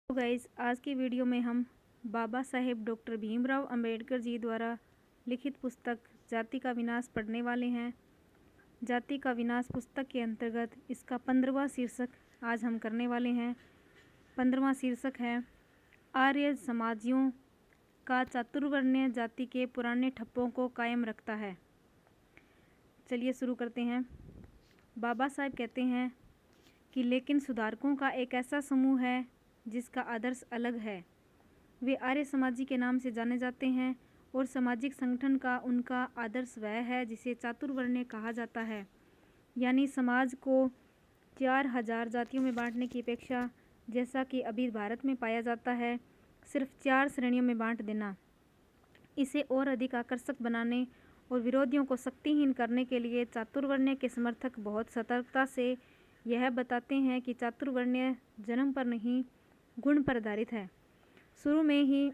तो गाइस, आज की वीडियो में हम बाबा साहेब डॉक्टर भीमराव अंबेडकर जी द्वारा लिखित पुस्तक जाति का विनाश पढ़ने वाले हैं। जाति का विनाश पुस्तक के अंतर्गत इसका 15वां शीर्षक आज हम करने वाले हैं। 15वां शीर्षक है आर्य समाजियों का चातुर्वर्ण्य जाति के पुराने ठप्पों को कायम रखता है। चलिए शुरू करते हैं। बाबा साहेब कहते हैं कि लेकिन सुधारकों का एक ऐसा समूह है जिसका आदर्श अलग है। वे आर्य समाजी के नाम से जाने जाते हैं और सामाजिक संगठन का उनका आदर्श वह है जिसे चातुर्वर्ण्य कहा जाता है, यानी समाज को 4000 जातियों में बांटने की अपेक्षा, जैसा कि अभी भारत में पाया जाता है, सिर्फ 4 श्रेणियों में बांट देना। इसे और अधिक आकर्षक बनाने और विरोधियों को शक्तिहीन करने के लिए चातुर्वर्ण्य के समर्थक बहुत सतर्कता से यह बताते हैं कि चातुर्वर्ण्य जन्म पर नहीं, गुण पर आधारित है। शुरू में ही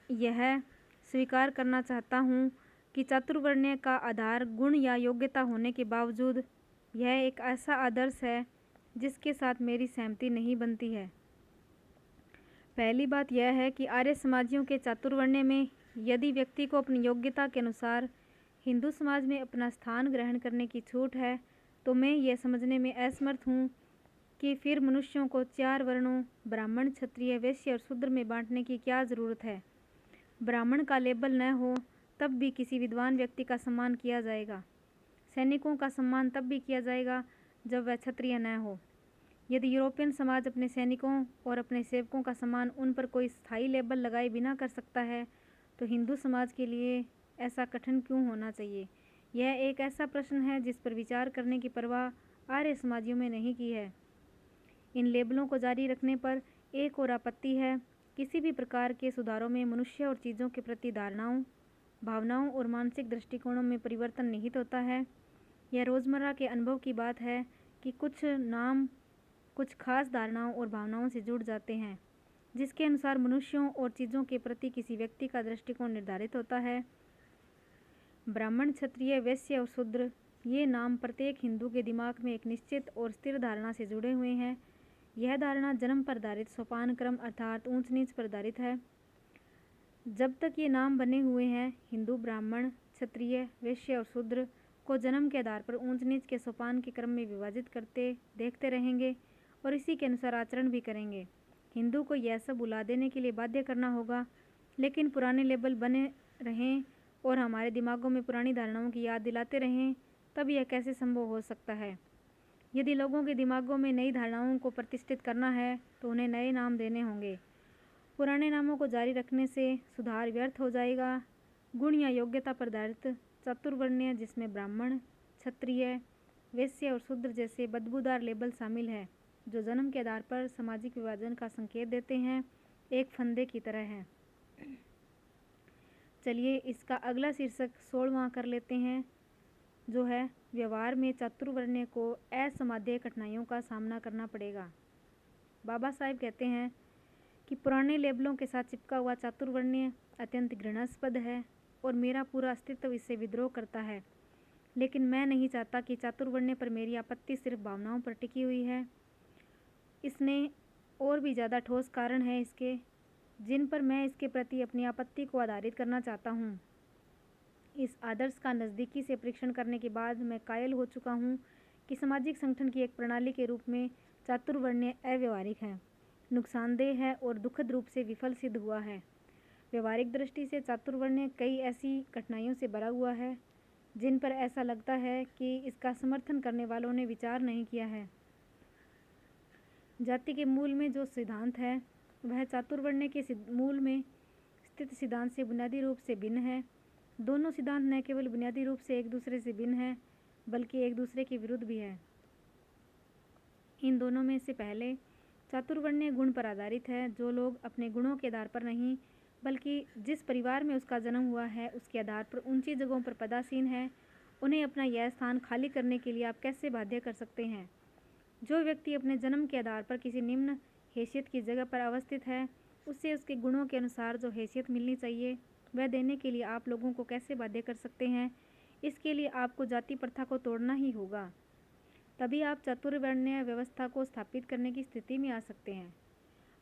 यह स्वीकार करना चाहता हूँ कि चातुर्वर्ण्य का आधार गुण या योग्यता होने के बावजूद यह एक ऐसा आदर्श है जिसके साथ मेरी सहमति नहीं बनती है। पहली बात यह है कि आर्य समाजियों के चातुर्वर्ण्य में यदि व्यक्ति को अपनी योग्यता के अनुसार हिंदू समाज में अपना स्थान ग्रहण करने की छूट है, तो मैं यह समझने में असमर्थ हूँ कि फिर मनुष्यों को 4 वर्णों ब्राह्मण, क्षत्रिय, वैश्य और शूद्र में बांटने की क्या ज़रूरत है। ब्राह्मण का लेबल न हो तब भी किसी विद्वान व्यक्ति का सम्मान किया जाएगा। सैनिकों का सम्मान तब भी किया जाएगा जब वह क्षत्रिय न हो। यदि यूरोपियन समाज अपने सैनिकों और अपने सेवकों का सम्मान उन पर कोई स्थायी लेबल लगाए बिना कर सकता है, तो हिंदू समाज के लिए ऐसा कठिन क्यों होना चाहिए। यह एक ऐसा प्रश्न है जिस पर विचार करने की परवाह आर्य समाजियों में नहीं की है। इन लेबलों को जारी रखने पर एक और आपत्ति है। किसी भी प्रकार के सुधारों में मनुष्य और चीज़ों के प्रति धारणाओं, भावनाओं और मानसिक दृष्टिकोणों में परिवर्तन निहित होता है। यह रोज़मर्रा के अनुभव की बात है कि कुछ नाम कुछ खास धारणाओं और भावनाओं से जुड़ जाते हैं, जिसके अनुसार मनुष्यों और चीज़ों के प्रति किसी व्यक्ति का दृष्टिकोण निर्धारित होता है। ब्राह्मण, क्षत्रिय, वैश्य और शूद्र, ये नाम प्रत्येक हिंदू के दिमाग में एक निश्चित और स्थिर धारणा से जुड़े हुए हैं। यह धारणा जन्म पर आधारित सोपान क्रम अर्थात ऊंच नीच पर आधारित है। जब तक ये नाम बने हुए हैं, हिंदू ब्राह्मण, क्षत्रिय, वैश्य और शूद्र को जन्म के आधार पर ऊंच नीच के सोपान के क्रम में विभाजित करते देखते रहेंगे और इसी के अनुसार आचरण भी करेंगे। हिंदू को यह सब भुला देने के लिए बाध्य करना होगा, लेकिन पुराने लेबल बने रहें और हमारे दिमागों में पुरानी धारणाओं की याद दिलाते रहें, तब यह कैसे संभव हो सकता है। यदि लोगों के दिमागों में नई धारणाओं को प्रतिष्ठित करना है तो उन्हें नए नाम देने होंगे। पुराने नामों को जारी रखने से सुधार व्यर्थ हो जाएगा। गुण या योग्यता पर आधारित चातुर्वर्ण्य, जिसमें ब्राह्मण, क्षत्रिय, वैश्य और शूद्र जैसे बदबूदार लेबल शामिल है, जो जन्म के आधार पर सामाजिक विभाजन का संकेत देते हैं, एक फंदे की तरह है। चलिए इसका अगला शीर्षक 16वां कर लेते हैं, जो है व्यवहार में चातुर्वर्ण्य को असमाध्यय कठिनाइयों का सामना करना पड़ेगा। बाबा साहेब कहते हैं कि पुराने लेबलों के साथ चिपका हुआ चातुर्वर्ण्य अत्यंत घृणास्पद है और मेरा पूरा अस्तित्व इससे विद्रोह करता है। लेकिन मैं नहीं चाहता कि चातुर्वर्ण्य पर मेरी आपत्ति सिर्फ भावनाओं पर टिकी हुई है। इसने और भी ज़्यादा ठोस कारण है इसके, जिन पर मैं इसके प्रति अपनी आपत्ति को आधारित करना चाहता हूँ। इस आदर्श का नज़दीकी से परीक्षण करने के बाद मैं कायल हो चुका हूँ कि सामाजिक संगठन की एक प्रणाली के रूप में चातुर्वर्ण्य अव्यवहारिक है, नुकसानदेह है और दुखद रूप से विफल सिद्ध हुआ है। व्यवहारिक दृष्टि से चातुर्वर्ण्य कई ऐसी कठिनाइयों से भरा हुआ है जिन पर ऐसा लगता है कि इसका समर्थन करने वालों ने विचार नहीं किया है। जाति के मूल में जो सिद्धांत है वह चातुर्वर्ण्य के मूल में स्थित सिद्धांत से बुनियादी रूप से भिन्न है। दोनों सिद्धांत न केवल बुनियादी रूप से एक दूसरे से भिन्न है, बल्कि एक दूसरे के विरुद्ध भी है। इन दोनों में से पहले चातुर्वर्ण्य गुण पर आधारित है। जो लोग अपने गुणों के आधार पर नहीं, बल्कि जिस परिवार में उसका जन्म हुआ है उसके आधार पर ऊंची जगहों पर पदासीन है, उन्हें अपना यह स्थान खाली करने के लिए आप कैसे बाध्य कर सकते हैं। जो व्यक्ति अपने जन्म के आधार पर किसी निम्न हैसियत की जगह पर अवस्थित है, उससे उसके गुणों के अनुसार जो हैसियत मिलनी चाहिए वह देने के लिए आप लोगों को कैसे बाध्य कर सकते हैं। इसके लिए आपको जाति प्रथा को तोड़ना ही होगा, तभी आप चातुर्वर्ण्य व्यवस्था को स्थापित करने की स्थिति में आ सकते हैं।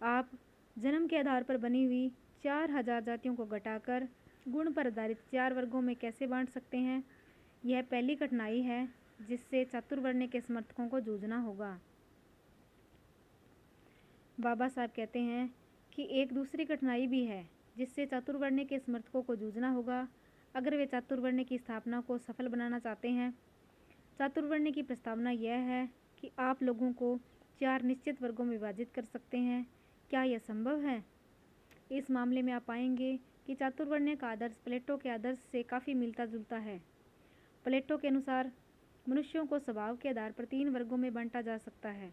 आप जन्म के आधार पर बनी हुई 4000 जातियों को घटाकर गुण पर आधारित 4 वर्गों में कैसे बांट सकते हैं? यह पहली कठिनाई है जिससे चातुर्वर्ण्य के समर्थकों को जूझना होगा। बाबा साहब कहते हैं कि एक दूसरी कठिनाई भी है जिससे चातुर्वर्ण्य के समर्थकों को जूझना होगा अगर वे चातुर्वर्ण्य की स्थापना को सफल बनाना चाहते हैं। चातुर्वर्ण्य की प्रस्तावना यह है कि आप लोगों को 4 निश्चित वर्गों में विभाजित कर सकते हैं। क्या यह संभव है? इस मामले में आप पाएंगे कि चातुर्वर्ण्य का आदर्श प्लेटो के आदर्श से काफ़ी मिलता जुलता है। प्लेटो के अनुसार मनुष्यों को स्वभाव के आधार पर 3 वर्गों में बांटा जा सकता है।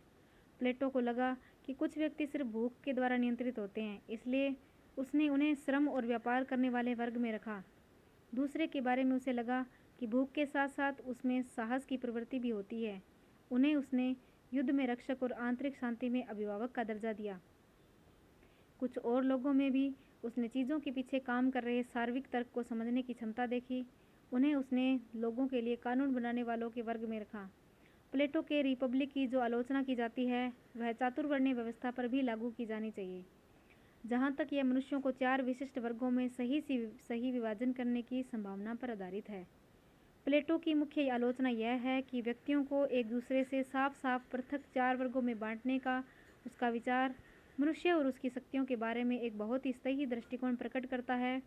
प्लेटो को लगा कि कुछ व्यक्ति सिर्फ भूख के द्वारा नियंत्रित होते हैं, इसलिए उसने उन्हें श्रम और व्यापार करने वाले वर्ग में रखा। दूसरे के बारे में उसे लगा कि भूख के साथ साथ उसमें साहस की प्रवृत्ति भी होती है। उन्हें उसने युद्ध में रक्षक और आंतरिक शांति में अभिभावक का दर्जा दिया। कुछ और लोगों में भी उसने चीज़ों के पीछे काम कर रहे सार्विक तर्क को समझने की क्षमता देखी। उन्हें उसने लोगों के लिए कानून बनाने वालों के वर्ग में रखा। प्लेटो के रिपब्लिक की जो आलोचना की जाती है वह चातुर्वर्ण्य व्यवस्था पर भी लागू की जानी चाहिए, जहाँ तक यह मनुष्यों को 4 विशिष्ट वर्गों में सही विभाजन करने की संभावना पर आधारित है। प्लेटो की मुख्य आलोचना यह है कि व्यक्तियों को एक दूसरे से साफ साफ पृथक 4 वर्गों में बांटने का उसका विचार मनुष्य और उसकी शक्तियों के बारे में एक बहुत ही सही दृष्टिकोण प्रकट करता है।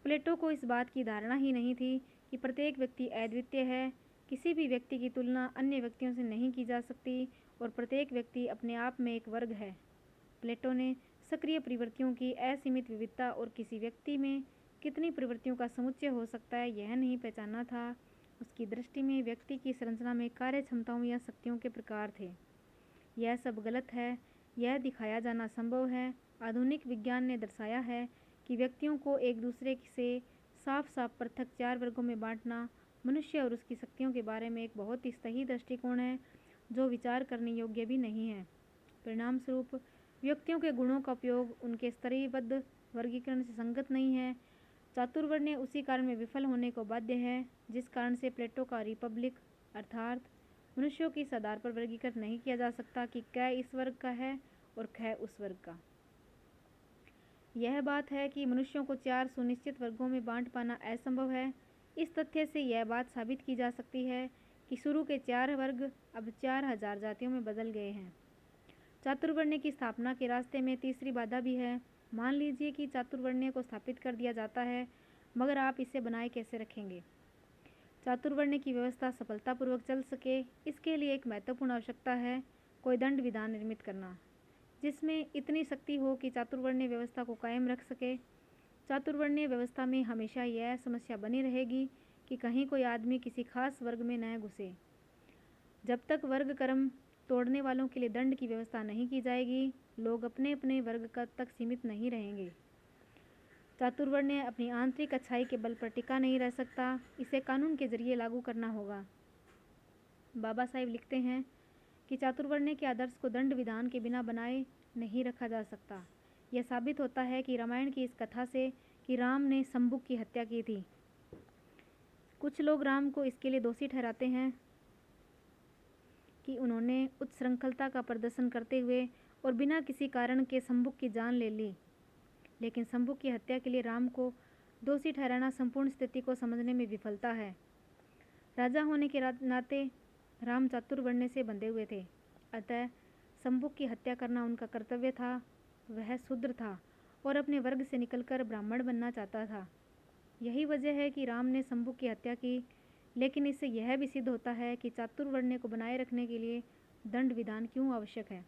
प्लेटो को इस बात की धारणा ही नहीं थी कि प्रत्येक व्यक्ति अद्वितीय है, किसी भी व्यक्ति की तुलना अन्य व्यक्तियों से नहीं की जा सकती और प्रत्येक व्यक्ति अपने आप में एक वर्ग है। प्लेटो ने सक्रिय प्रवृत्तियों की असीमित विविधता और किसी व्यक्ति में कितनी प्रवृत्तियों का समुच्चय हो सकता है यह नहीं पहचाना था। उसकी दृष्टि में व्यक्ति की संरचना में कार्य क्षमताओं या शक्तियों के प्रकार थे। यह सब गलत है, यह दिखाया जाना संभव है। आधुनिक विज्ञान ने दर्शाया है कि व्यक्तियों को एक दूसरे से साफ साफ पृथक 4 वर्गों में बांटना मनुष्य और उसकी शक्तियों के बारे में एक बहुत ही सही दृष्टिकोण है जो विचार करने योग्य भी नहीं है। परिणाम स्वरूप व्यक्तियों के गुणों का उपयोग उनके स्तरीयबद्ध वर्गीकरण से संगत नहीं है। चातुर्वर्ण्य उसी कारण में विफल होने को बाध्य है जिस कारण से प्लेटो का रिपब्लिक अर्थात मनुष्यों की इस आधार पर वर्गीकृत नहीं किया जा सकता कि क इस वर्ग का है और ख उस वर्ग का। यह बात है कि मनुष्यों को 4 सुनिश्चित वर्गों में बांट पाना असंभव है। इस तथ्य से यह बात साबित की जा सकती है कि शुरू के 4 वर्ग अब 4000 जातियों में बदल गए हैं। चातुर्वर्ण्य की स्थापना के रास्ते में तीसरी बाधा भी है। मान लीजिए कि चातुर्वर्ण्य को स्थापित कर दिया जाता है, मगर आप इसे बनाए कैसे रखेंगे? चातुर्वर्ण्य की व्यवस्था सफलतापूर्वक चल सके, इसके लिए एक महत्वपूर्ण आवश्यकता है कोई दंड विधान निर्मित करना जिसमें इतनी शक्ति हो कि चातुर्वर्ण्य व्यवस्था को कायम रख सके। चातुर्वर्ण्य व्यवस्था में हमेशा यह समस्या बनी रहेगी कि कहीं कोई आदमी किसी खास वर्ग में न घुसे। जब तक वर्ग क्रम तोड़ने वालों के लिए दंड की व्यवस्था नहीं की जाएगी, लोग अपने अपने वर्ग तक सीमित नहीं रहेंगे। चातुर्वर्ण्य अपनी आंतरिक अच्छाई के बल पर टिका नहीं रह सकता, इसे कानून के जरिए लागू करना होगा। बाबा साहेब लिखते हैं कि चातुर्वर्ण्य के आदर्श को दंड विधान के बिना बनाए नहीं रखा जा सकता। यह साबित होता है कि रामायण की इस कथा से कि राम ने शंबुक की हत्या की थी। कुछ लोग राम को इसके लिए दोषी ठहराते हैं कि उन्होंने उत्श्रृंखलता का प्रदर्शन करते हुए और बिना किसी कारण के शंबुक की जान ले ली। लेकिन शंबुक की हत्या के लिए राम को दोषी ठहराना संपूर्ण स्थिति को समझने में विफलता है। राजा होने के नाते राम चातुर्वर्ण्य से बंधे हुए थे, अतः शंबुक की हत्या करना उनका कर्तव्य था। वह शूद्र था और अपने वर्ग से निकलकर ब्राह्मण बनना चाहता था। यही वजह है कि राम ने शंबुक की हत्या की। लेकिन इससे यह भी सिद्ध होता है कि चातुर्वर्ण्य को बनाए रखने के लिए दंड विधान क्यों आवश्यक है।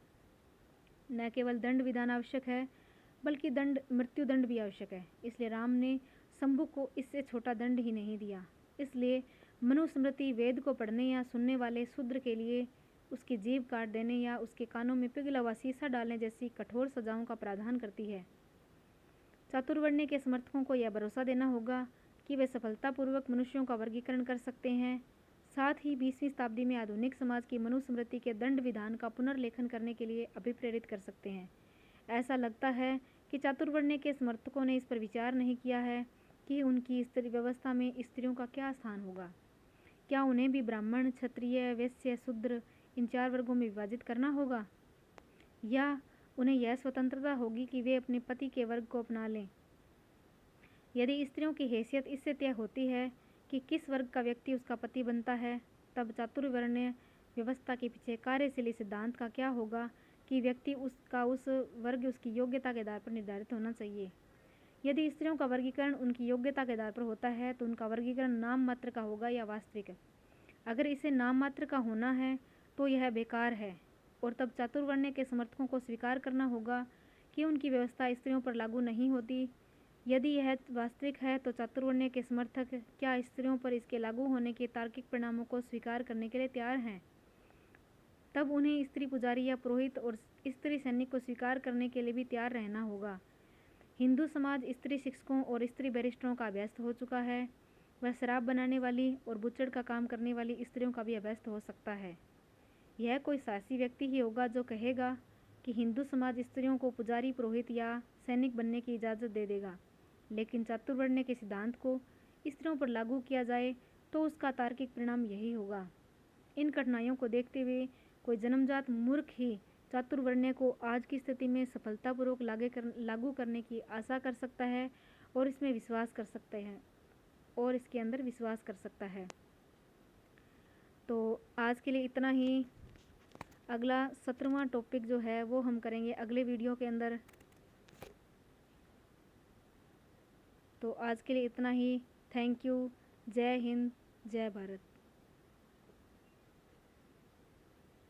न केवल दंड विधान आवश्यक है बल्कि मृत्यु दंड भी आवश्यक है। इसलिए राम ने शंबुक को इससे छोटा दंड ही नहीं दिया। इसलिए मनुस्मृति वेद को पढ़ने या सुनने वाले शूद्र के लिए उसकी जीभ काट देने या उसके कानों में पिघला हुआ शीशा डालने जैसी कठोर सजाओं का प्रावधान करती है। चातुर्वर्ण्य के समर्थकों को यह भरोसा देना होगा कि वे सफलतापूर्वक मनुष्यों का वर्गीकरण कर सकते हैं। साथ ही 20वीं शताब्दी में आधुनिक समाज की मनुस्मृति के दंड विधान का पुनर्लेखन करने के लिए अभिप्रेरित कर सकते हैं। ऐसा लगता है कि चातुर्वर्ण्य के समर्थकों ने इस पर विचार नहीं किया है कि उनकी स्त्री व्यवस्था में स्त्रियों का क्या स्थान होगा। क्या उन्हें भी ब्राह्मण, क्षत्रिय, वैश्य, शूद्र इन 4 वर्गों में विभाजित करना होगा, या उन्हें यह स्वतंत्रता होगी कि वे अपने पति के वर्ग को अपना लें। यदि स्त्रियों की हैसियत इससे तय होती है कि किस वर्ग का व्यक्ति उसका पति बनता है, तब चातुर्वर्ण्य व्यवस्था के पीछे कार्यशील सिद्धांत का क्या होगा कि व्यक्ति उसका उस वर्ग उसकी योग्यता के आधार पर निर्धारित होना चाहिए। यदि स्त्रियों का वर्गीकरण उनकी योग्यता के आधार पर होता है तो उनका वर्गीकरण नाम मात्र का होगा या वास्तविक। अगर इसे नाम मात्र का होना है तो यह बेकार है और तब चातुर्वर्ण्य के समर्थकों को स्वीकार करना होगा कि उनकी व्यवस्था स्त्रियों पर लागू नहीं होती। यदि यह वास्तविक है तो चातुर्वर्ण्य के समर्थक क्या स्त्रियों पर इसके लागू होने के तार्किक परिणामों को स्वीकार करने के लिए तैयार हैं? तब उन्हें स्त्री पुजारी या पुरोहित और स्त्री सैनिक को स्वीकार करने के लिए भी तैयार रहना होगा। हिंदू समाज स्त्री शिक्षकों और स्त्री बैरिस्टरों का अभ्यस्त हो चुका है। वह शराब बनाने वाली और बुच्चड़ का काम करने वाली स्त्रियों का भी अभ्यस्त हो सकता है। यह कोई साहसी व्यक्ति ही होगा जो कहेगा कि हिंदू समाज स्त्रियों को पुजारी, पुरोहित या सैनिक बनने की इजाज़त दे देगा, लेकिन चातुर्वर्ण्य के सिद्धांत को स्त्रियों पर लागू किया जाए तो उसका तार्किक परिणाम यही होगा। इन कठिनाइयों को देखते हुए कोई जन्मजात मूर्ख ही चातुर्वर्ण्य को आज की स्थिति में सफलतापूर्वक लागू करने की आशा कर सकता है और इसमें विश्वास कर सकते हैं और इसके अंदर विश्वास कर सकता है। तो आज के लिए इतना ही। अगला 17वां टॉपिक जो है वो हम करेंगे अगले वीडियो के अंदर। तो आज के लिए इतना ही। Thank you. जय हिंद, जय भारत।